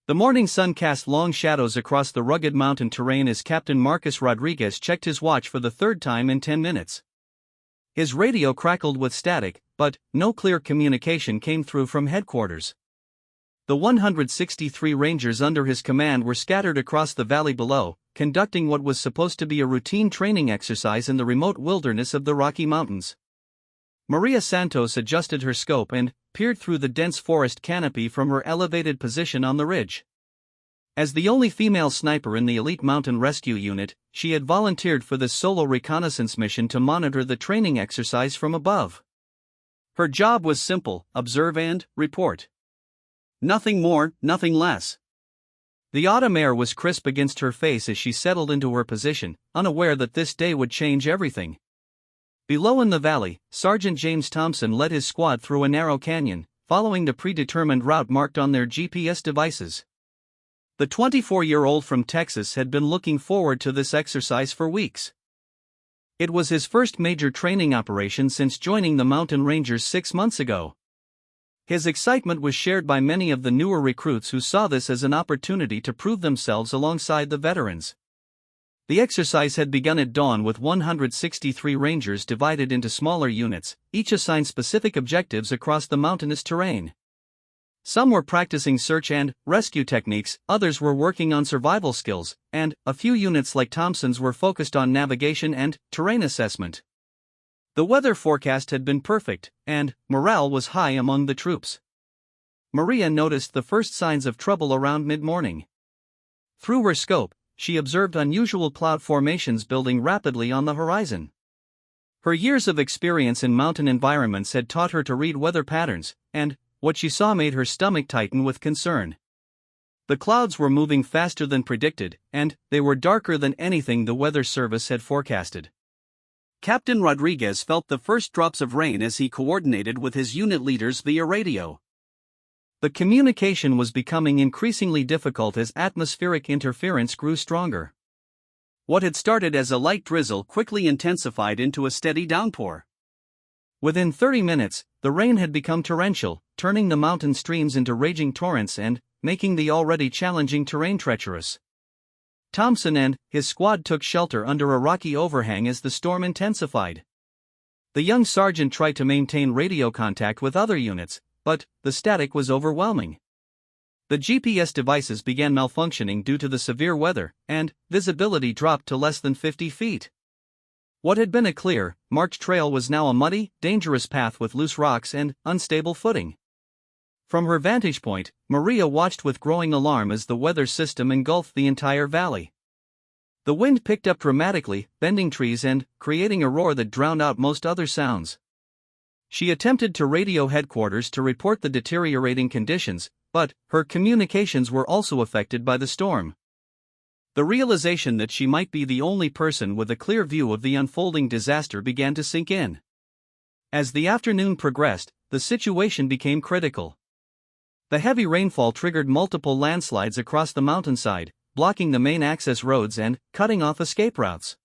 The morning sun cast long shadows across the rugged mountain terrain as Captain Marcus Rodriguez checked his watch for the third time in 10 minutes. His radio crackled with static, but no clear communication came through from headquarters. The 163 Rangers under his command were scattered across the valley below, conducting what was supposed to be a routine training exercise in the remote wilderness of the Rocky Mountains. Maria Santos adjusted her scope and peered through the dense forest canopy from her elevated position on the ridge. As the only female sniper in the elite mountain rescue unit, she had volunteered for this solo reconnaissance mission to monitor the training exercise from above. Her job was simple: observe and report. Nothing more, nothing less. The autumn air was crisp against her face as she settled into her position, unaware that this day would change everything. Below in the valley, Sergeant James Thompson led his squad through a narrow canyon, following the predetermined route marked on their GPS devices. The 24-year-old from Texas had been looking forward to this exercise for weeks. It was his first major training operation since joining the Mountain Rangers 6 months ago. His excitement was shared by many of the newer recruits who saw this as an opportunity to prove themselves alongside the veterans. The exercise had begun at dawn with 163 Rangers divided into smaller units, each assigned specific objectives across the mountainous terrain. Some were practicing search and rescue techniques, others were working on survival skills, and a few units like Thompson's were focused on navigation and terrain assessment. The weather forecast had been perfect, and morale was high among the troops. Maria noticed the first signs of trouble around mid-morning. Through her scope, she observed unusual cloud formations building rapidly on the horizon. Her years of experience in mountain environments had taught her to read weather patterns, and what she saw made her stomach tighten with concern. The clouds were moving faster than predicted, and they were darker than anything the Weather Service had forecasted. Captain Rodriguez felt the first drops of rain as he coordinated with his unit leaders via radio. The communication was becoming increasingly difficult as atmospheric interference grew stronger. What had started as a light drizzle quickly intensified into a steady downpour. Within 30 minutes, the rain had become torrential, turning the mountain streams into raging torrents and making the already challenging terrain treacherous. Thompson and his squad took shelter under a rocky overhang as the storm intensified. The young sergeant tried to maintain radio contact with other units, but the static was overwhelming. The GPS devices began malfunctioning due to the severe weather, and visibility dropped to less than 50 feet. What had been a clear, marked trail was now a muddy, dangerous path with loose rocks and unstable footing. From her vantage point, Maria watched with growing alarm as the weather system engulfed the entire valley. The wind picked up dramatically, bending trees and creating a roar that drowned out most other sounds. She attempted to radio headquarters to report the deteriorating conditions, but her communications were also affected by the storm. The realization that she might be the only person with a clear view of the unfolding disaster began to sink in. As the afternoon progressed, the situation became critical. The heavy rainfall triggered multiple landslides across the mountainside, blocking the main access roads and cutting off escape routes.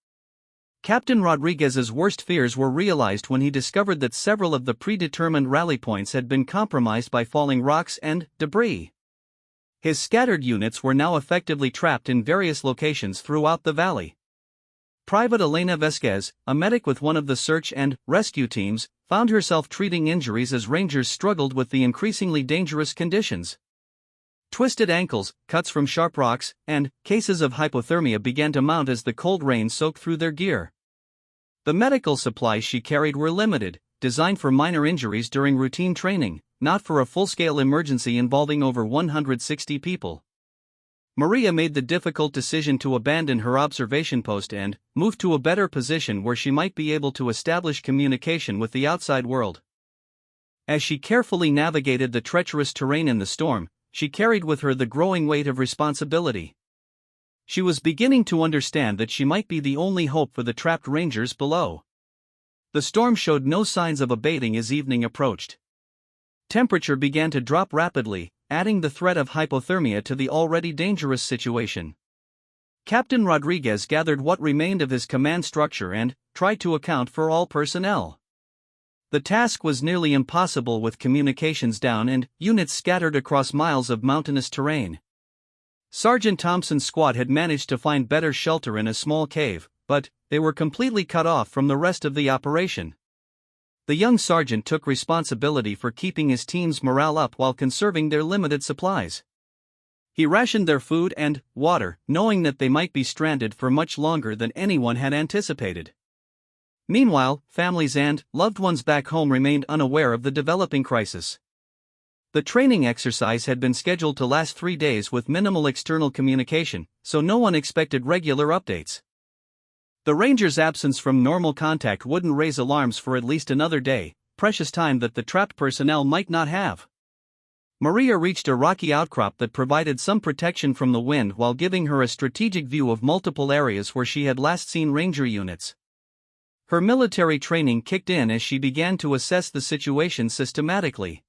Captain Rodriguez's worst fears were realized when he discovered that several of the predetermined rally points had been compromised by falling rocks and debris. His scattered units were now effectively trapped in various locations throughout the valley. Private Elena Vesquez, a medic with one of the search and rescue teams, found herself treating injuries as Rangers struggled with the increasingly dangerous conditions. Twisted ankles, cuts from sharp rocks, and cases of hypothermia began to mount as the cold rain soaked through their gear. The medical supplies she carried were limited, designed for minor injuries during routine training, not for a full-scale emergency involving over 160 people. Maria made the difficult decision to abandon her observation post and move to a better position where she might be able to establish communication with the outside world. As she carefully navigated the treacherous terrain in the storm, she carried with her the growing weight of responsibility. She was beginning to understand that she might be the only hope for the trapped Rangers below. The storm showed no signs of abating as evening approached. Temperature began to drop rapidly, adding the threat of hypothermia to the already dangerous situation. Captain Rodriguez gathered what remained of his command structure and tried to account for all personnel. The task was nearly impossible with communications down and units scattered across miles of mountainous terrain. Sergeant Thompson's squad had managed to find better shelter in a small cave, but they were completely cut off from the rest of the operation. The young sergeant took responsibility for keeping his team's morale up while conserving their limited supplies. He rationed their food and water, knowing that they might be stranded for much longer than anyone had anticipated. Meanwhile, families and loved ones back home remained unaware of the developing crisis. The training exercise had been scheduled to last 3 days with minimal external communication, so no one expected regular updates. The Rangers' absence from normal contact wouldn't raise alarms for at least another day, precious time that the trapped personnel might not have. Maria reached a rocky outcrop that provided some protection from the wind while giving her a strategic view of multiple areas where she had last seen Ranger units. Her military training kicked in as she began to assess the situation systematically.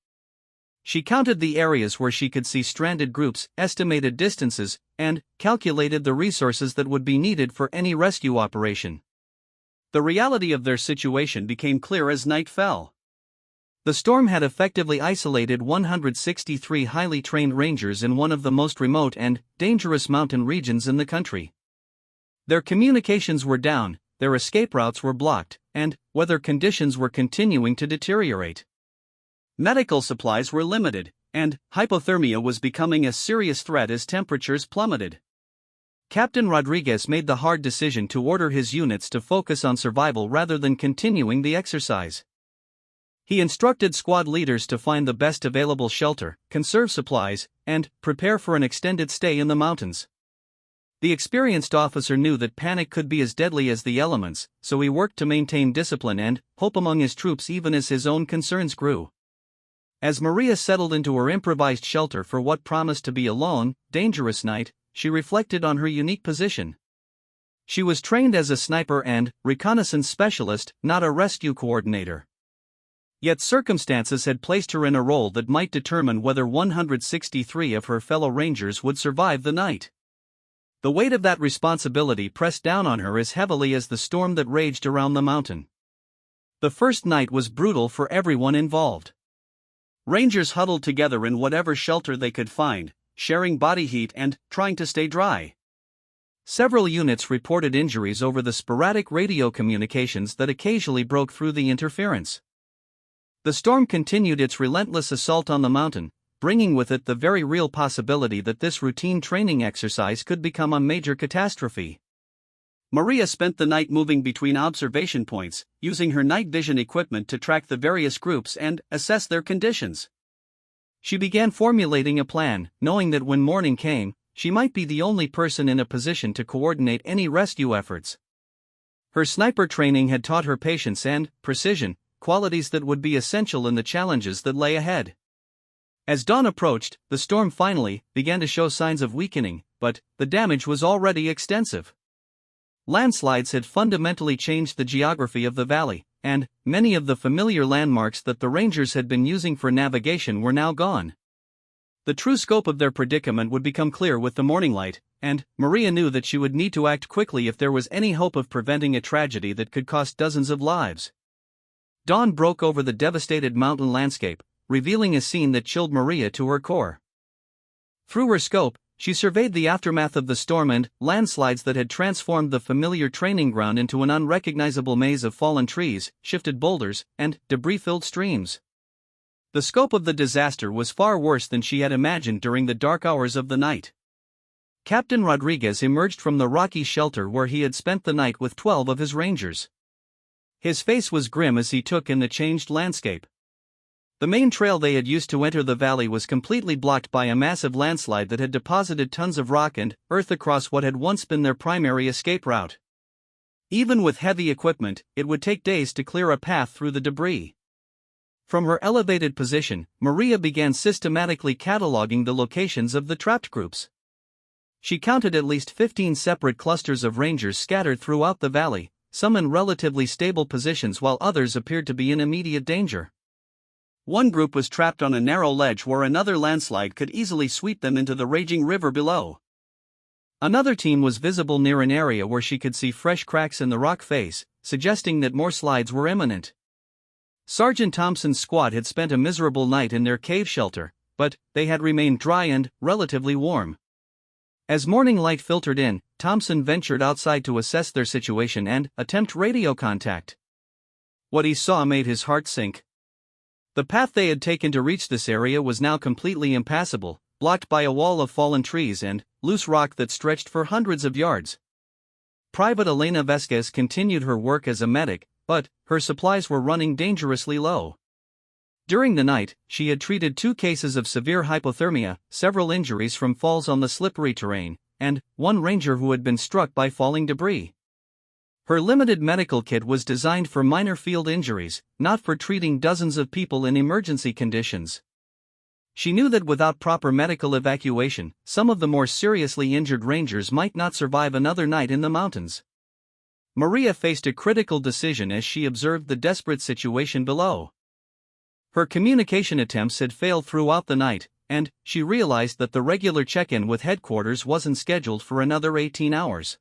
She counted the areas where she could see stranded groups, estimated distances, and calculated the resources that would be needed for any rescue operation. The reality of their situation became clear as night fell. The storm had effectively isolated 163 highly trained Rangers in one of the most remote and dangerous mountain regions in the country. Their communications were down, their escape routes were blocked, and weather conditions were continuing to deteriorate. Medical supplies were limited, and hypothermia was becoming a serious threat as temperatures plummeted. Captain Rodriguez made the hard decision to order his units to focus on survival rather than continuing the exercise. He instructed squad leaders to find the best available shelter, conserve supplies, and prepare for an extended stay in the mountains. The experienced officer knew that panic could be as deadly as the elements, so he worked to maintain discipline and hope among his troops even as his own concerns grew. As Maria settled into her improvised shelter for what promised to be a long, dangerous night, she reflected on her unique position. She was trained as a sniper and reconnaissance specialist, not a rescue coordinator. Yet circumstances had placed her in a role that might determine whether 163 of her fellow Rangers would survive the night. The weight of that responsibility pressed down on her as heavily as the storm that raged around the mountain. The first night was brutal for everyone involved. Rangers huddled together in whatever shelter they could find, sharing body heat and trying to stay dry. Several units reported injuries over the sporadic radio communications that occasionally broke through the interference. The storm continued its relentless assault on the mountain, bringing with it the very real possibility that this routine training exercise could become a major catastrophe. Maria spent the night moving between observation points, using her night vision equipment to track the various groups and assess their conditions. She began formulating a plan, knowing that when morning came, she might be the only person in a position to coordinate any rescue efforts. Her sniper training had taught her patience and precision, qualities that would be essential in the challenges that lay ahead. As dawn approached, the storm finally began to show signs of weakening, but the damage was already extensive. Landslides had fundamentally changed the geography of the valley, and many of the familiar landmarks that the Rangers had been using for navigation were now gone. The true scope of their predicament would become clear with the morning light, and Maria knew that she would need to act quickly if there was any hope of preventing a tragedy that could cost dozens of lives. Dawn broke over the devastated mountain landscape, revealing a scene that chilled Maria to her core. Through her scope, she surveyed the aftermath of the storm and landslides that had transformed the familiar training ground into an unrecognizable maze of fallen trees, shifted boulders, and debris-filled streams. The scope of the disaster was far worse than she had imagined during the dark hours of the night. Captain Rodriguez emerged from the rocky shelter where he had spent the night with 12 of his Rangers. His face was grim as he took in the changed landscape. The main trail they had used to enter the valley was completely blocked by a massive landslide that had deposited tons of rock and earth across what had once been their primary escape route. Even with heavy equipment, it would take days to clear a path through the debris. From her elevated position, Maria began systematically cataloging the locations of the trapped groups. She counted at least 15 separate clusters of Rangers scattered throughout the valley, some in relatively stable positions while others appeared to be in immediate danger. One group was trapped on a narrow ledge where another landslide could easily sweep them into the raging river below. Another team was visible near an area where she could see fresh cracks in the rock face, suggesting that more slides were imminent. Sergeant Thompson's squad had spent a miserable night in their cave shelter, but they had remained dry and relatively warm. As morning light filtered in, Thompson ventured outside to assess their situation and attempt radio contact. What he saw made his heart sink. The path they had taken to reach this area was now completely impassable, blocked by a wall of fallen trees and loose rock that stretched for hundreds of yards. Private Elena Vesquez continued her work as a medic, but her supplies were running dangerously low. During the night, she had treated 2 cases of severe hypothermia, several injuries from falls on the slippery terrain, and 1 ranger who had been struck by falling debris. Her limited medical kit was designed for minor field injuries, not for treating dozens of people in emergency conditions. She knew that without proper medical evacuation, some of the more seriously injured rangers might not survive another night in the mountains. Maria faced a critical decision as she observed the desperate situation below. Her communication attempts had failed throughout the night, and she realized that the regular check-in with headquarters wasn't scheduled for another 18 hours.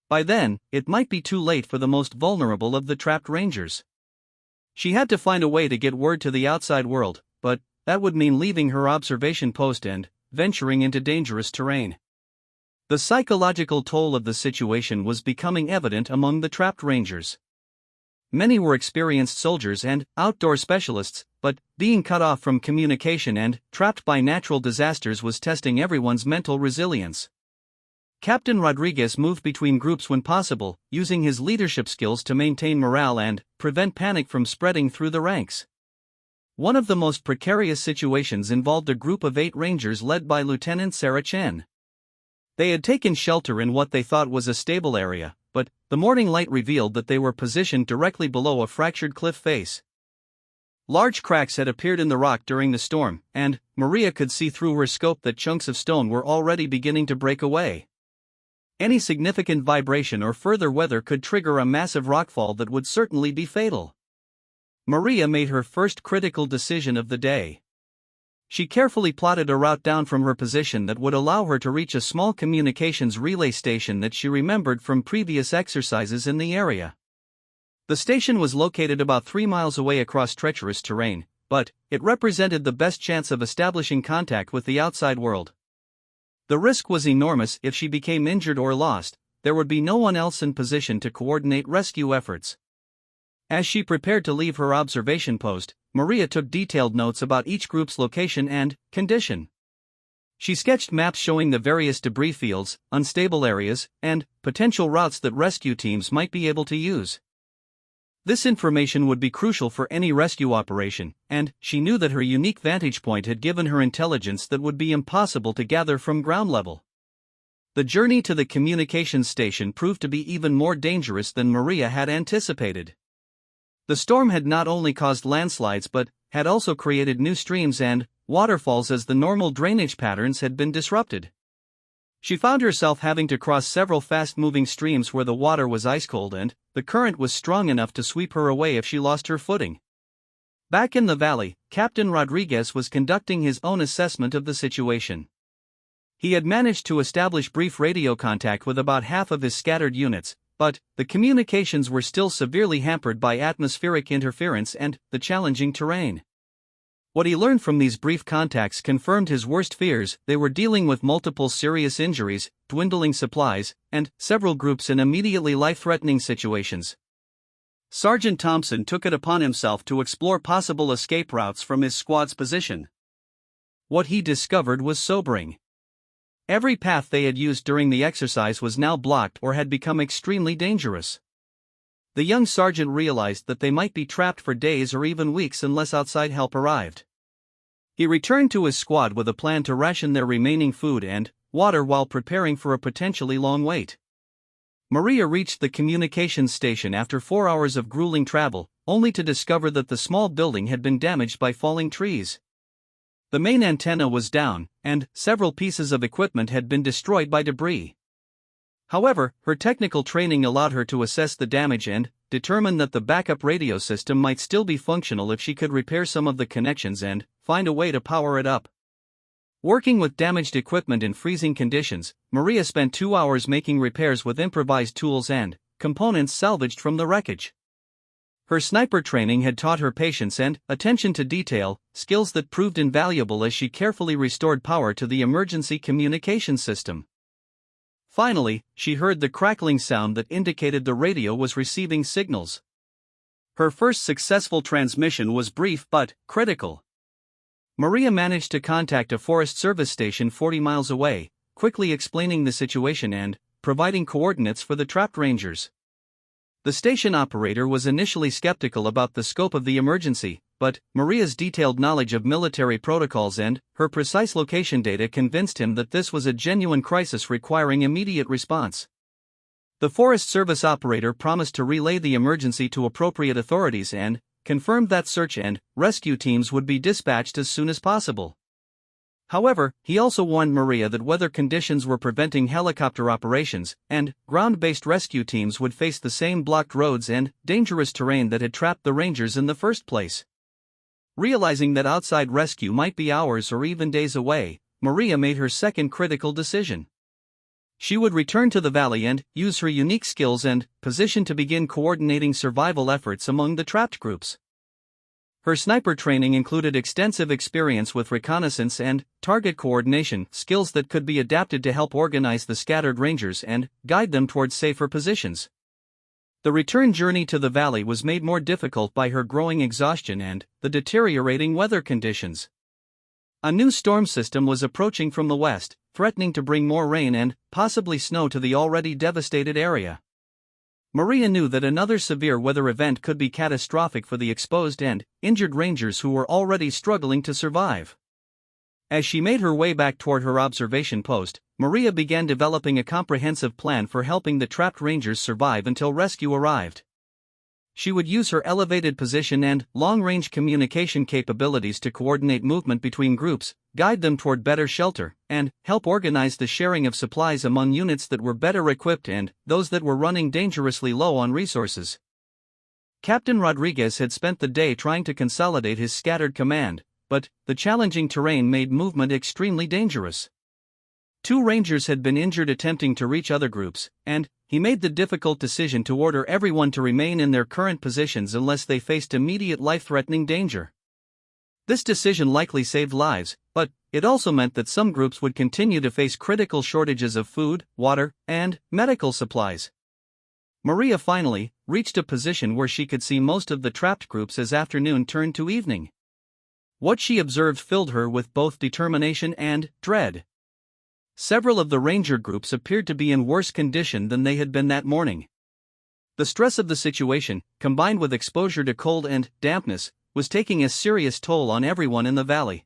By then, it might be too late for the most vulnerable of the trapped rangers. She had to find a way to get word to the outside world, but that would mean leaving her observation post and venturing into dangerous terrain. The psychological toll of the situation was becoming evident among the trapped rangers. Many were experienced soldiers and outdoor specialists, but being cut off from communication and trapped by natural disasters was testing everyone's mental resilience. Captain Rodriguez moved between groups when possible, using his leadership skills to maintain morale and prevent panic from spreading through the ranks. One of the most precarious situations involved a group of 8 rangers led by Lieutenant Sarah Chen. They had taken shelter in what they thought was a stable area, but the morning light revealed that they were positioned directly below a fractured cliff face. Large cracks had appeared in the rock during the storm, and Maria could see through her scope that chunks of stone were already beginning to break away. Any significant vibration or further weather could trigger a massive rockfall that would certainly be fatal. Maria made her first critical decision of the day. She carefully plotted a route down from her position that would allow her to reach a small communications relay station that she remembered from previous exercises in the area. The station was located about 3 miles away across treacherous terrain, but it represented the best chance of establishing contact with the outside world. The risk was enormous. If she became injured or lost, there would be no one else in position to coordinate rescue efforts. As she prepared to leave her observation post, Maria took detailed notes about each group's location and condition. She sketched maps showing the various debris fields, unstable areas, and potential routes that rescue teams might be able to use. This information would be crucial for any rescue operation, and she knew that her unique vantage point had given her intelligence that would be impossible to gather from ground level. The journey to the communications station proved to be even more dangerous than Maria had anticipated. The storm had not only caused landslides but had also created new streams and waterfalls as the normal drainage patterns had been disrupted. She found herself having to cross several fast-moving streams where the water was ice-cold and the current was strong enough to sweep her away if she lost her footing. Back in the valley, Captain Rodriguez was conducting his own assessment of the situation. He had managed to establish brief radio contact with about half of his scattered units, but the communications were still severely hampered by atmospheric interference and the challenging terrain. What he learned from these brief contacts confirmed his worst fears. They were dealing with multiple serious injuries, dwindling supplies, and several groups in immediately life-threatening situations. Sergeant Thompson took it upon himself to explore possible escape routes from his squad's position. What he discovered was sobering. Every path they had used during the exercise was now blocked or had become extremely dangerous. The young sergeant realized that they might be trapped for days or even weeks unless outside help arrived. He returned to his squad with a plan to ration their remaining food and water while preparing for a potentially long wait. Maria reached the communications station after 4 hours of grueling travel, only to discover that the small building had been damaged by falling trees. The main antenna was down, and several pieces of equipment had been destroyed by debris. However, her technical training allowed her to assess the damage and determine that the backup radio system might still be functional if she could repair some of the connections and find a way to power it up. Working with damaged equipment in freezing conditions, Maria spent 2 hours making repairs with improvised tools and components salvaged from the wreckage. Her sniper training had taught her patience and attention to detail, skills that proved invaluable as she carefully restored power to the emergency communication system. Finally, she heard the crackling sound that indicated the radio was receiving signals. Her first successful transmission was brief but critical. Maria managed to contact a Forest Service station 40 miles away, quickly explaining the situation and providing coordinates for the trapped rangers. The station operator was initially skeptical about the scope of the emergency, but Maria's detailed knowledge of military protocols and her precise location data convinced him that this was a genuine crisis requiring immediate response. The Forest Service operator promised to relay the emergency to appropriate authorities and confirmed that search and rescue teams would be dispatched as soon as possible. However, he also warned Maria that weather conditions were preventing helicopter operations, and ground-based rescue teams would face the same blocked roads and dangerous terrain that had trapped the rangers in the first place. Realizing that outside rescue might be hours or even days away, Maria made her second critical decision. She would return to the valley and use her unique skills and position to begin coordinating survival efforts among the trapped groups. Her sniper training included extensive experience with reconnaissance and target coordination, skills that could be adapted to help organize the scattered rangers and guide them towards safer positions. The return journey to the valley was made more difficult by her growing exhaustion and the deteriorating weather conditions. A new storm system was approaching from the west, threatening to bring more rain and possibly snow to the already devastated area. Maria knew that another severe weather event could be catastrophic for the exposed and injured rangers who were already struggling to survive. As she made her way back toward her observation post, Maria began developing a comprehensive plan for helping the trapped rangers survive until rescue arrived. She would use her elevated position and long-range communication capabilities to coordinate movement between groups, guide them toward better shelter, and help organize the sharing of supplies among units that were better equipped and those that were running dangerously low on resources. Captain Rodriguez had spent the day trying to consolidate his scattered command, but the challenging terrain made movement extremely dangerous. 2 rangers had been injured attempting to reach other groups, and he made the difficult decision to order everyone to remain in their current positions unless they faced immediate life-threatening danger. This decision likely saved lives, but it also meant that some groups would continue to face critical shortages of food, water, and medical supplies. Maria finally reached a position where she could see most of the trapped groups as afternoon turned to evening. What she observed filled her with both determination and dread. Several of the ranger groups appeared to be in worse condition than they had been that morning. The stress of the situation, combined with exposure to cold and dampness, was taking a serious toll on everyone in the valley.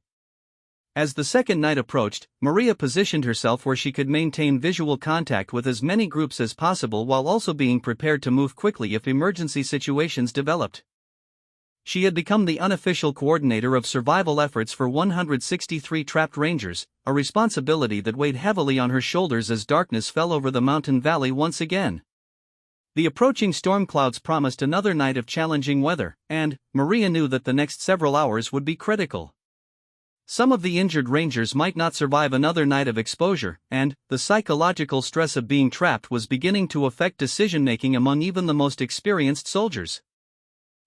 As the second night approached, Maria positioned herself where she could maintain visual contact with as many groups as possible while also being prepared to move quickly if emergency situations developed. She had become the unofficial coordinator of survival efforts for 163 trapped rangers, a responsibility that weighed heavily on her shoulders as darkness fell over the mountain valley once again. The approaching storm clouds promised another night of challenging weather, and Maria knew that the next several hours would be critical. Some of the injured rangers might not survive another night of exposure, and the psychological stress of being trapped was beginning to affect decision-making among even the most experienced soldiers.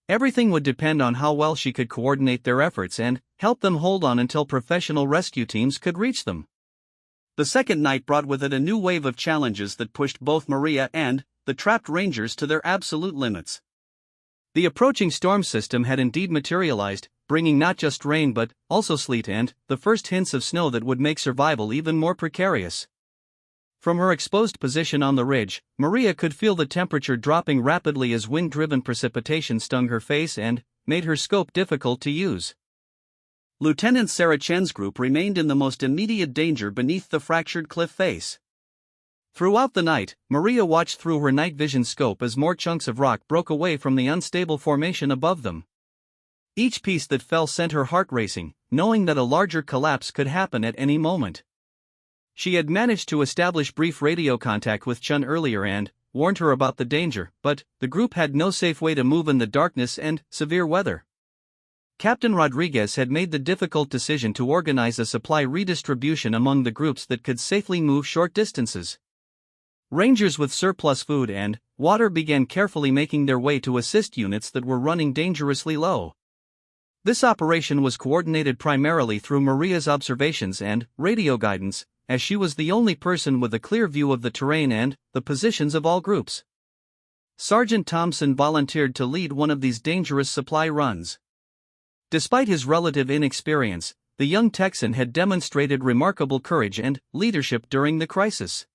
Everything would depend on how well she could coordinate their efforts and help them hold on until professional rescue teams could reach them. The second night brought with it a new wave of challenges that pushed both Maria and the trapped rangers to their absolute limits. The approaching storm system had indeed materialized, bringing not just rain but also sleet and the first hints of snow that would make survival even more precarious. From her exposed position on the ridge, Maria could feel the temperature dropping rapidly as wind-driven precipitation stung her face and made her scope difficult to use. Lieutenant Sarah Chen's group remained in the most immediate danger beneath the fractured cliff face. Throughout the night, Maria watched through her night vision scope as more chunks of rock broke away from the unstable formation above them. Each piece that fell sent her heart racing, knowing that a larger collapse could happen at any moment. She had managed to establish brief radio contact with Chun earlier and warned her about the danger, but the group had no safe way to move in the darkness and severe weather. Captain Rodriguez had made the difficult decision to organize a supply redistribution among the groups that could safely move short distances. Rangers with surplus food and water began carefully making their way to assist units that were running dangerously low. This operation was coordinated primarily through Maria's observations and radio guidance, as she was the only person with a clear view of the terrain and the positions of all groups. Sergeant Thompson volunteered to lead one of these dangerous supply runs. Despite his relative inexperience, the young Texan had demonstrated remarkable courage and leadership during the crisis.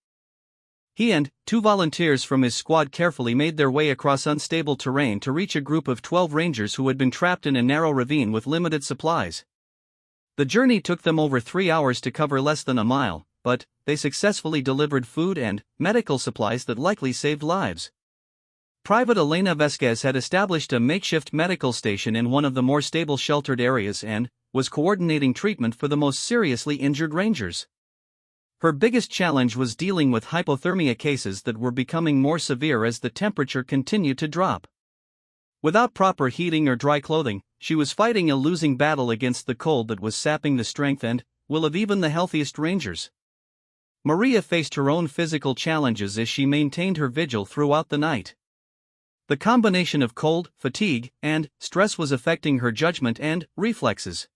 He and 2 volunteers from his squad carefully made their way across unstable terrain to reach a group of 12 rangers who had been trapped in a narrow ravine with limited supplies. The journey took them over 3 hours to cover less than a mile, but they successfully delivered food and medical supplies that likely saved lives. Private Elena Vesquez had established a makeshift medical station in one of the more stable sheltered areas and was coordinating treatment for the most seriously injured rangers. Her biggest challenge was dealing with hypothermia cases that were becoming more severe as the temperature continued to drop. Without proper heating or dry clothing, she was fighting a losing battle against the cold that was sapping the strength and will of even the healthiest rangers. Maria faced her own physical challenges as she maintained her vigil throughout the night. The combination of cold, fatigue, and stress was affecting her judgment and reflexes.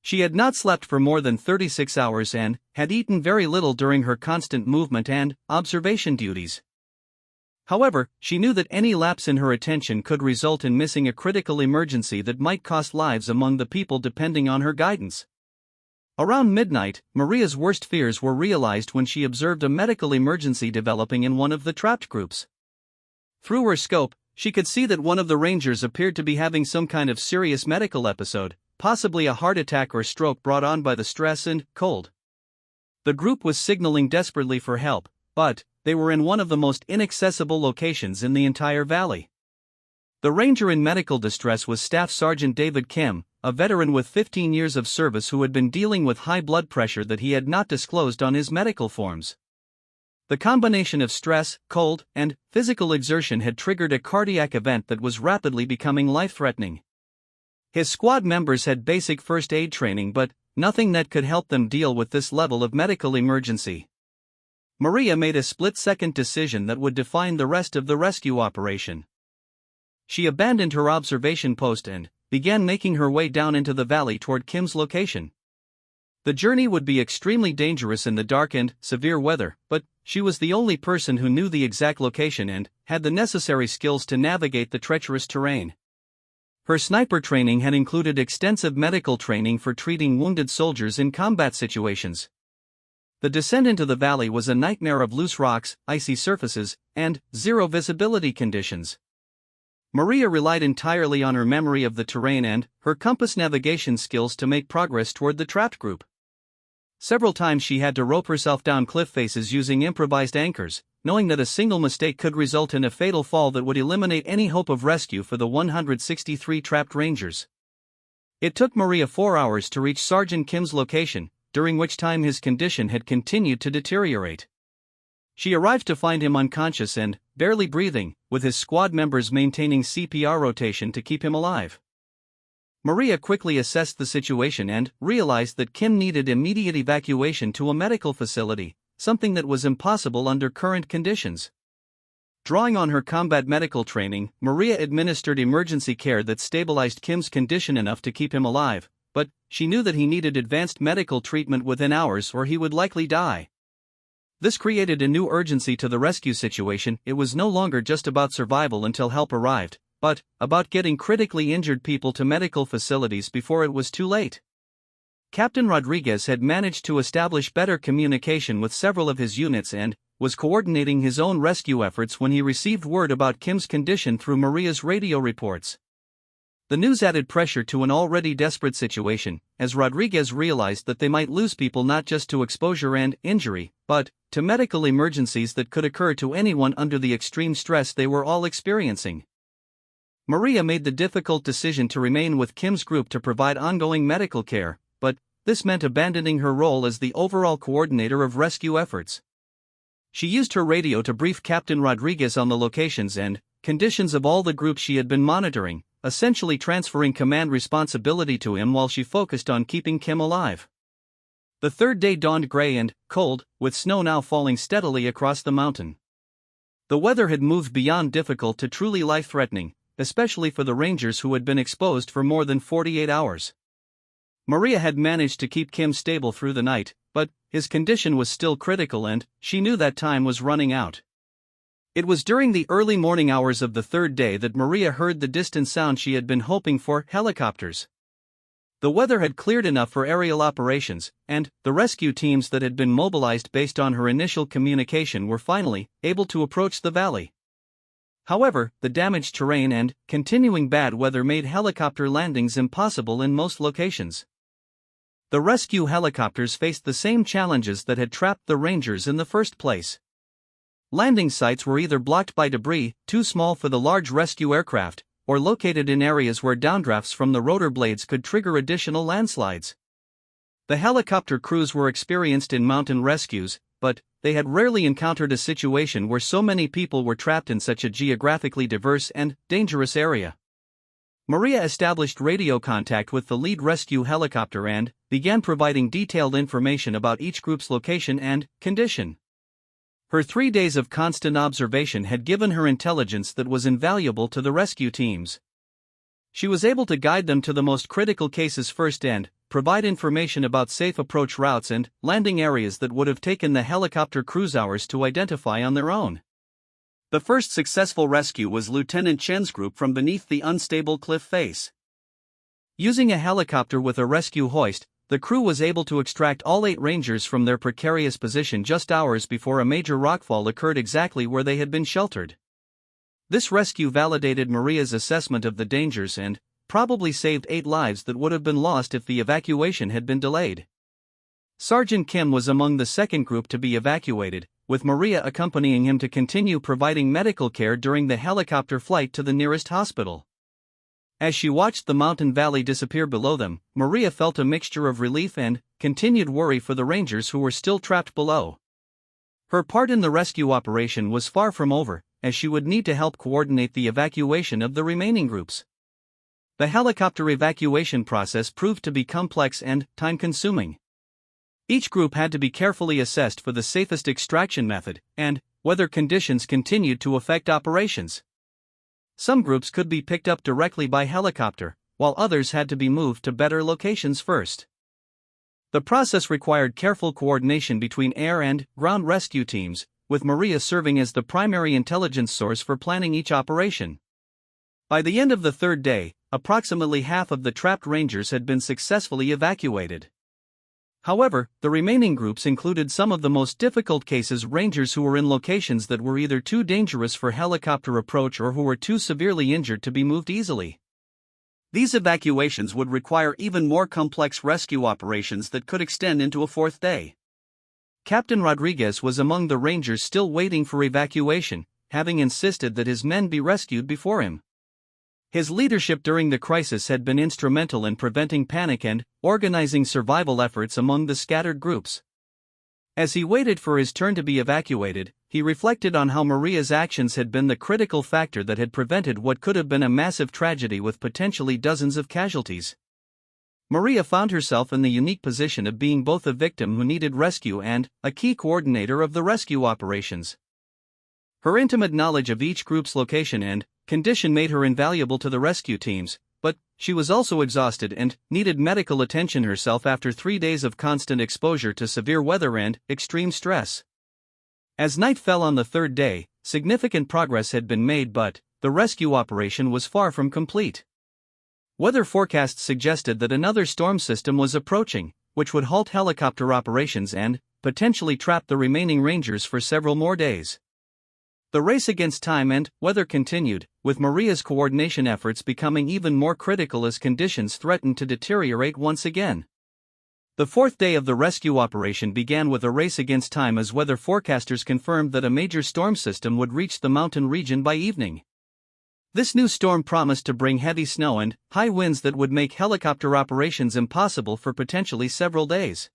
She had not slept for more than 36 hours and had eaten very little during her constant movement and observation duties. However, she knew that any lapse in her attention could result in missing a critical emergency that might cost lives among the people depending on her guidance. Around midnight, Maria's worst fears were realized when she observed a medical emergency developing in one of the trapped groups. Through her scope, she could see that one of the rangers appeared to be having some kind of serious medical episode, possibly a heart attack or stroke brought on by the stress and cold. The group was signaling desperately for help, but they were in one of the most inaccessible locations in the entire valley. The ranger in medical distress was Staff Sergeant David Kim, a veteran with 15 years of service who had been dealing with high blood pressure that he had not disclosed on his medical forms. The combination of stress, cold, and physical exertion had triggered a cardiac event that was rapidly becoming life-threatening. His squad members had basic first aid training but nothing that could help them deal with this level of medical emergency. Maria made a split-second decision that would define the rest of the rescue operation. She abandoned her observation post and began making her way down into the valley toward Kim's location. The journey would be extremely dangerous in the dark and severe weather, but she was the only person who knew the exact location and had the necessary skills to navigate the treacherous terrain. Her sniper training had included extensive medical training for treating wounded soldiers in combat situations. The descent into the valley was a nightmare of loose rocks, icy surfaces, and zero visibility conditions. Maria relied entirely on her memory of the terrain and her compass navigation skills to make progress toward the trapped group. Several times she had to rope herself down cliff faces using improvised anchors, knowing that a single mistake could result in a fatal fall that would eliminate any hope of rescue for the 163 trapped rangers. It took Maria 4 hours to reach Sergeant Kim's location, during which time his condition had continued to deteriorate. She arrived to find him unconscious and barely breathing, with his squad members maintaining CPR rotation to keep him alive. Maria quickly assessed the situation and realized that Kim needed immediate evacuation to a medical facility, something that was impossible under current conditions. Drawing on her combat medical training, Maria administered emergency care that stabilized Kim's condition enough to keep him alive, but she knew that he needed advanced medical treatment within hours or he would likely die. This created a new urgency to the rescue situation. It was no longer just about survival until help arrived, but about getting critically injured people to medical facilities before it was too late. Captain Rodriguez had managed to establish better communication with several of his units and was coordinating his own rescue efforts when he received word about Kim's condition through Maria's radio reports. The news added pressure to an already desperate situation, as Rodriguez realized that they might lose people not just to exposure and injury, but to medical emergencies that could occur to anyone under the extreme stress they were all experiencing. Maria made the difficult decision to remain with Kim's group to provide ongoing medical care, but this meant abandoning her role as the overall coordinator of rescue efforts. She used her radio to brief Captain Rodriguez on the locations and conditions of all the groups she had been monitoring, essentially transferring command responsibility to him while she focused on keeping Kim alive. The third day dawned gray and cold, with snow now falling steadily across the mountain. The weather had moved beyond difficult to truly life-threatening, especially for the rangers who had been exposed for more than 48 hours. Maria had managed to keep Kim stable through the night, but his condition was still critical and she knew that time was running out. It was during the early morning hours of the third day that Maria heard the distant sound she had been hoping for: helicopters. The weather had cleared enough for aerial operations, and the rescue teams that had been mobilized based on her initial communication were finally able to approach the valley. However, the damaged terrain and continuing bad weather made helicopter landings impossible in most locations. The rescue helicopters faced the same challenges that had trapped the Rangers in the first place. Landing sites were either blocked by debris, too small for the large rescue aircraft, or located in areas where downdrafts from the rotor blades could trigger additional landslides. The helicopter crews were experienced in mountain rescues, but they had rarely encountered a situation where so many people were trapped in such a geographically diverse and dangerous area. Maria established radio contact with the lead rescue helicopter and began providing detailed information about each group's location and condition. Her 3 days of constant observation had given her intelligence that was invaluable to the rescue teams. She was able to guide them to the most critical cases first and provide information about safe approach routes and landing areas that would have taken the helicopter crews hours to identify on their own. The first successful rescue was Lieutenant Chen's group from beneath the unstable cliff face. Using a helicopter with a rescue hoist, the crew was able to extract all 8 Rangers from their precarious position just hours before a major rockfall occurred exactly where they had been sheltered. This rescue validated Maria's assessment of the dangers and probably saved 8 lives that would have been lost if the evacuation had been delayed. Sergeant Kim was among the second group to be evacuated, with Maria accompanying him to continue providing medical care during the helicopter flight to the nearest hospital. As she watched the mountain valley disappear below them, Maria felt a mixture of relief and continued worry for the Rangers who were still trapped below. Her part in the rescue operation was far from over, as she would need to help coordinate the evacuation of the remaining groups. The helicopter evacuation process proved to be complex and time-consuming. Each group had to be carefully assessed for the safest extraction method, and weather conditions continued to affect operations. Some groups could be picked up directly by helicopter, while others had to be moved to better locations first. The process required careful coordination between air and ground rescue teams, with Maria serving as the primary intelligence source for planning each operation. By the end of the third day, approximately half of the trapped Rangers had been successfully evacuated. However, the remaining groups included some of the most difficult cases: Rangers who were in locations that were either too dangerous for helicopter approach or who were too severely injured to be moved easily. These evacuations would require even more complex rescue operations that could extend into a 4th day. Captain Rodriguez was among the Rangers still waiting for evacuation, having insisted that his men be rescued before him. His leadership during the crisis had been instrumental in preventing panic and organizing survival efforts among the scattered groups. As he waited for his turn to be evacuated, he reflected on how Maria's actions had been the critical factor that had prevented what could have been a massive tragedy with potentially dozens of casualties. Maria found herself in the unique position of being both a victim who needed rescue and a key coordinator of the rescue operations. Her intimate knowledge of each group's location and condition made her invaluable to the rescue teams, but she was also exhausted and needed medical attention herself after 3 days of constant exposure to severe weather and extreme stress. As night fell on the third day, significant progress had been made, but the rescue operation was far from complete. Weather forecasts suggested that another storm system was approaching, which would halt helicopter operations and potentially trap the remaining Rangers for several more days. The race against time and weather continued, with Maria's coordination efforts becoming even more critical as conditions threatened to deteriorate once again. The 4th day of the rescue operation began with a race against time as weather forecasters confirmed that a major storm system would reach the mountain region by evening. This new storm promised to bring heavy snow and high winds that would make helicopter operations impossible for potentially several days.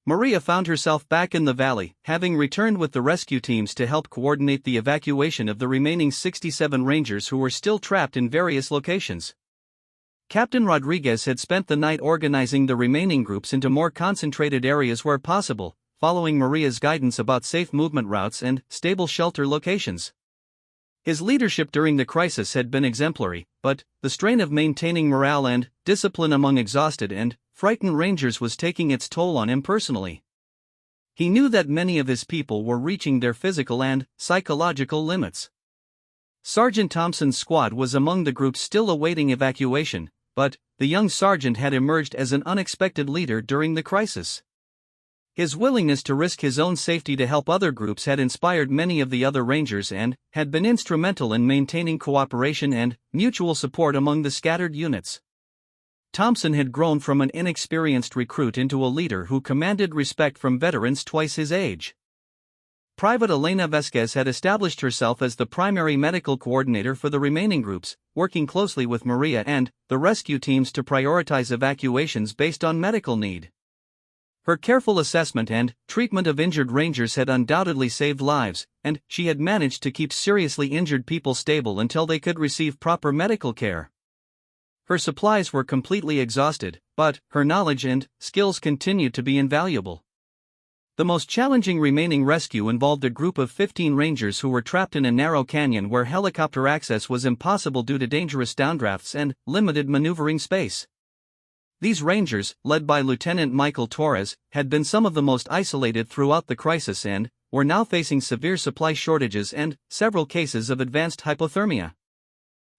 Maria found herself back in the valley, having returned with the rescue teams to help coordinate the evacuation of the remaining 67 Rangers who were still trapped in various locations. Captain Rodriguez had spent the night organizing the remaining groups into more concentrated areas where possible, following Maria's guidance about safe movement routes and stable shelter locations. His leadership during the crisis had been exemplary, but the strain of maintaining morale and discipline among exhausted and frightened rangers was taking its toll on him personally. He knew that many of his people were reaching their physical and psychological limits. Sergeant Thompson's squad was among the groups still awaiting evacuation, but the young sergeant had emerged as an unexpected leader during the crisis. His willingness to risk his own safety to help other groups had inspired many of the other rangers and had been instrumental in maintaining cooperation and mutual support among the scattered units. Thompson had grown from an inexperienced recruit into a leader who commanded respect from veterans twice his age. Private Elena Vesquez had established herself as the primary medical coordinator for the remaining groups, working closely with Maria and the rescue teams to prioritize evacuations based on medical need. Her careful assessment and treatment of injured rangers had undoubtedly saved lives, and she had managed to keep seriously injured people stable until they could receive proper medical care. Her supplies were completely exhausted, but her knowledge and skills continued to be invaluable. The most challenging remaining rescue involved a group of 15 rangers who were trapped in a narrow canyon where helicopter access was impossible due to dangerous downdrafts and limited maneuvering space. These rangers, led by Lieutenant Michael Torres, had been some of the most isolated throughout the crisis and were now facing severe supply shortages and several cases of advanced hypothermia.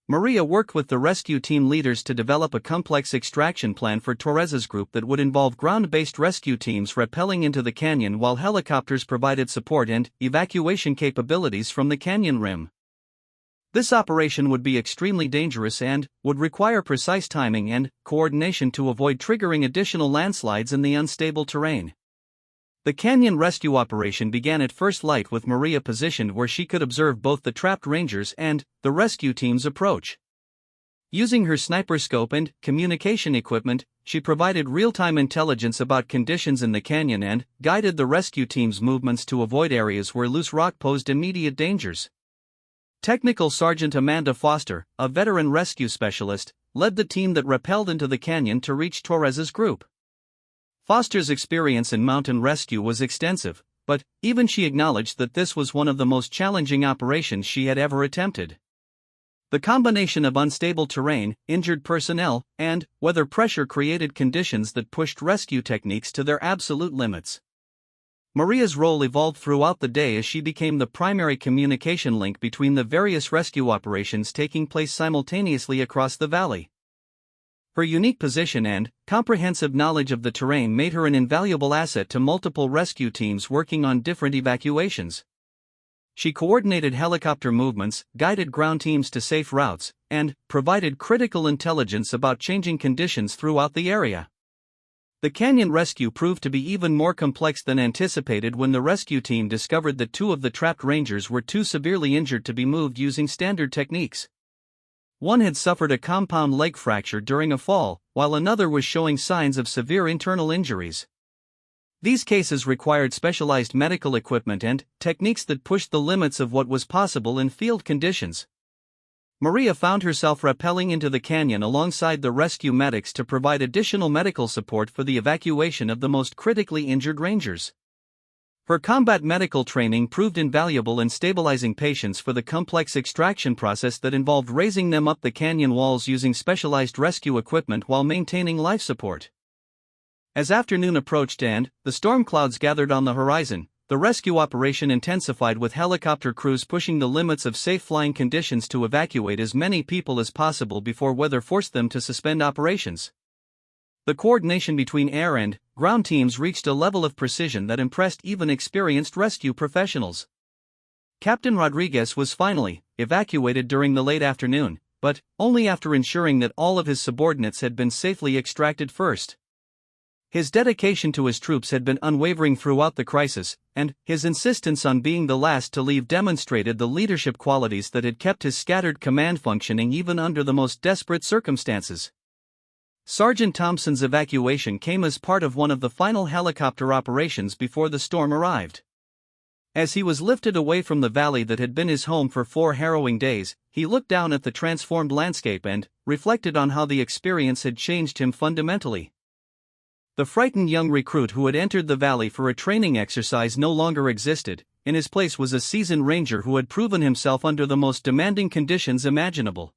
Maria worked with the rescue team leaders to develop a complex extraction plan for Torres's group that would involve ground-based rescue teams rappelling into the canyon while helicopters provided support and evacuation capabilities from the canyon rim. This operation would be extremely dangerous and would require precise timing and coordination to avoid triggering additional landslides in the unstable terrain. The canyon rescue operation began at first light with Maria positioned where she could observe both the trapped rangers and the rescue team's approach. Using her sniper scope and communication equipment, she provided real-time intelligence about conditions in the canyon and guided the rescue team's movements to avoid areas where loose rock posed immediate dangers. Technical Sergeant Amanda Foster, a veteran rescue specialist, led the team that rappelled into the canyon to reach Torres's group. Foster's experience in mountain rescue was extensive, but even she acknowledged that this was one of the most challenging operations she had ever attempted. The combination of unstable terrain, injured personnel, and weather pressure created conditions that pushed rescue techniques to their absolute limits. Maria's role evolved throughout the day as she became the primary communication link between the various rescue operations taking place simultaneously across the valley. Her unique position and comprehensive knowledge of the terrain made her an invaluable asset to multiple rescue teams working on different evacuations. She coordinated helicopter movements, guided ground teams to safe routes, and provided critical intelligence about changing conditions throughout the area. The canyon rescue proved to be even more complex than anticipated when the rescue team discovered that 2 of the trapped rangers were too severely injured to be moved using standard techniques. One had suffered a compound leg fracture during a fall, while another was showing signs of severe internal injuries. These cases required specialized medical equipment and techniques that pushed the limits of what was possible in field conditions. Maria found herself rappelling into the canyon alongside the rescue medics to provide additional medical support for the evacuation of the most critically injured rangers. Her combat medical training proved invaluable in stabilizing patients for the complex extraction process that involved raising them up the canyon walls using specialized rescue equipment while maintaining life support. As afternoon approached and the storm clouds gathered on the horizon, the rescue operation intensified with helicopter crews pushing the limits of safe flying conditions to evacuate as many people as possible before weather forced them to suspend operations. The coordination between air and ground teams reached a level of precision that impressed even experienced rescue professionals. Captain Rodriguez was finally evacuated during the late afternoon, but only after ensuring that all of his subordinates had been safely extracted first. His dedication to his troops had been unwavering throughout the crisis, and his insistence on being the last to leave demonstrated the leadership qualities that had kept his scattered command functioning even under the most desperate circumstances. Sergeant Thompson's evacuation came as part of one of the final helicopter operations before the storm arrived. As he was lifted away from the valley that had been his home for 4 harrowing days, he looked down at the transformed landscape and reflected on how the experience had changed him fundamentally. The frightened young recruit who had entered the valley for a training exercise no longer existed. In his place was a seasoned ranger who had proven himself under the most demanding conditions imaginable.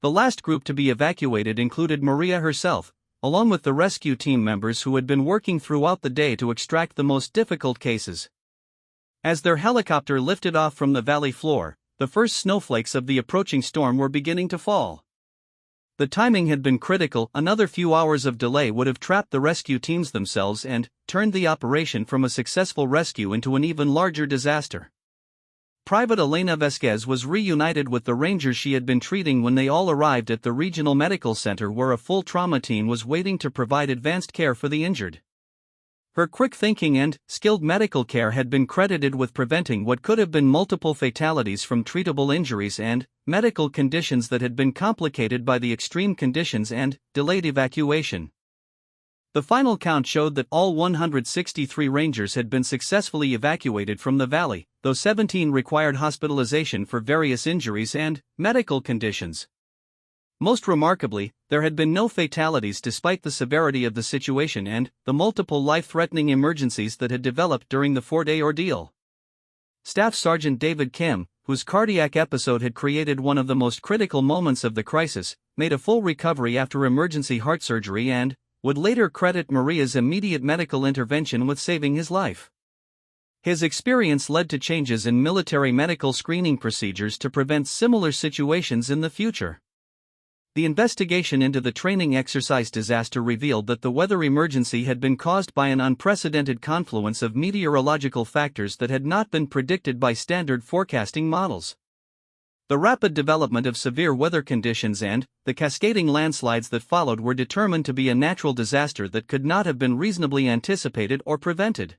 The last group to be evacuated included Maria herself, along with the rescue team members who had been working throughout the day to extract the most difficult cases. As their helicopter lifted off from the valley floor, the first snowflakes of the approaching storm were beginning to fall. The timing had been critical. Another few hours of delay would have trapped the rescue teams themselves and turned the operation from a successful rescue into an even larger disaster. Private Elena Vesquez was reunited with the rangers she had been treating when they all arrived at the regional medical center, where a full trauma team was waiting to provide advanced care for the injured. Her quick thinking and skilled medical care had been credited with preventing what could have been multiple fatalities from treatable injuries and medical conditions that had been complicated by the extreme conditions and delayed evacuation. The final count showed that all 163 rangers had been successfully evacuated from the valley, though 17 required hospitalization for various injuries and medical conditions. Most remarkably, there had been no fatalities despite the severity of the situation and the multiple life-threatening emergencies that had developed during the 4-day ordeal. Staff Sergeant David Kim, whose cardiac episode had created one of the most critical moments of the crisis, made a full recovery after emergency heart surgery and would later credit Maria's immediate medical intervention with saving his life. His experience led to changes in military medical screening procedures to prevent similar situations in the future. The investigation into the training exercise disaster revealed that the weather emergency had been caused by an unprecedented confluence of meteorological factors that had not been predicted by standard forecasting models. The rapid development of severe weather conditions and the cascading landslides that followed were determined to be a natural disaster that could not have been reasonably anticipated or prevented.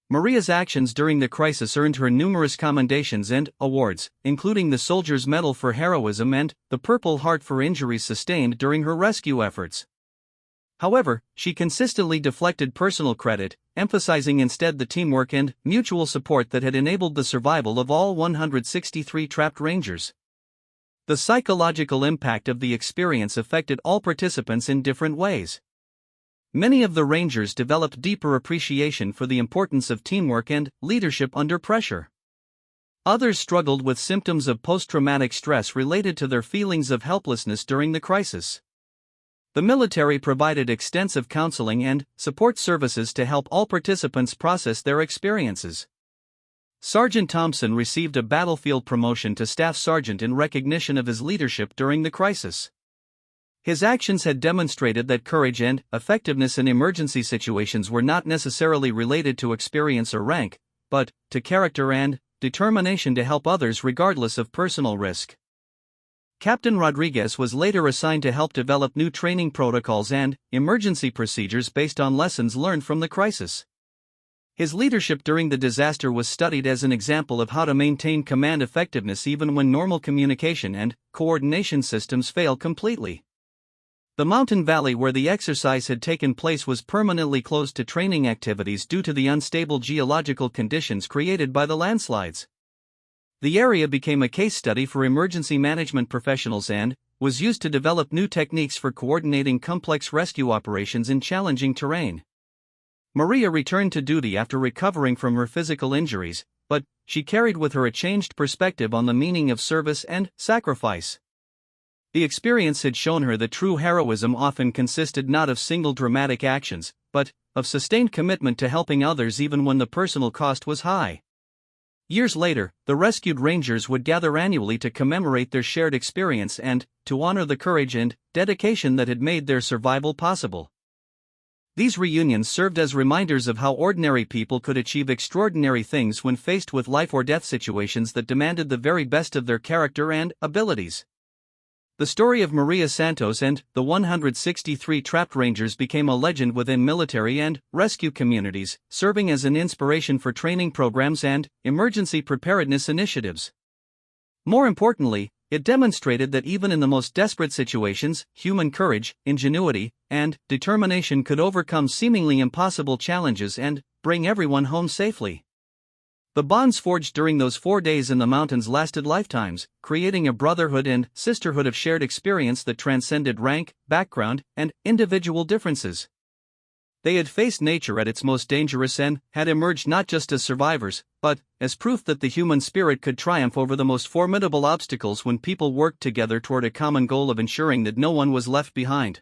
Maria's actions during the crisis earned her numerous commendations and awards, including the Soldier's Medal for Heroism and the Purple Heart for injuries sustained during her rescue efforts. However, she consistently deflected personal credit, emphasizing instead the teamwork and mutual support that had enabled the survival of all 163 trapped rangers. The psychological impact of the experience affected all participants in different ways. Many of the rangers developed deeper appreciation for the importance of teamwork and leadership under pressure. Others struggled with symptoms of post-traumatic stress related to their feelings of helplessness during the crisis. The military provided extensive counseling and support services to help all participants process their experiences. Sergeant Thompson received a battlefield promotion to staff sergeant in recognition of his leadership during the crisis. His actions had demonstrated that courage and effectiveness in emergency situations were not necessarily related to experience or rank, but to character and determination to help others regardless of personal risk. Captain Rodriguez was later assigned to help develop new training protocols and emergency procedures based on lessons learned from the crisis. His leadership during the disaster was studied as an example of how to maintain command effectiveness even when normal communication and coordination systems fail completely. The mountain valley where the exercise had taken place was permanently closed to training activities due to the unstable geological conditions created by the landslides. The area became a case study for emergency management professionals and was used to develop new techniques for coordinating complex rescue operations in challenging terrain. Maria returned to duty after recovering from her physical injuries, but she carried with her a changed perspective on the meaning of service and sacrifice. The experience had shown her that true heroism often consisted not of single dramatic actions, but of sustained commitment to helping others even when the personal cost was high. Years later, the rescued rangers would gather annually to commemorate their shared experience and to honor the courage and dedication that had made their survival possible. These reunions served as reminders of how ordinary people could achieve extraordinary things when faced with life or death situations that demanded the very best of their character and abilities. The story of Maria Santos and the 163 trapped rangers became a legend within military and rescue communities, serving as an inspiration for training programs and emergency preparedness initiatives. More importantly, it demonstrated that even in the most desperate situations, human courage, ingenuity, and determination could overcome seemingly impossible challenges and bring everyone home safely. The bonds forged during those 4 days in the mountains lasted lifetimes, creating a brotherhood and sisterhood of shared experience that transcended rank, background, and individual differences. They had faced nature at its most dangerous and had emerged not just as survivors, but as proof that the human spirit could triumph over the most formidable obstacles when people worked together toward a common goal of ensuring that no one was left behind.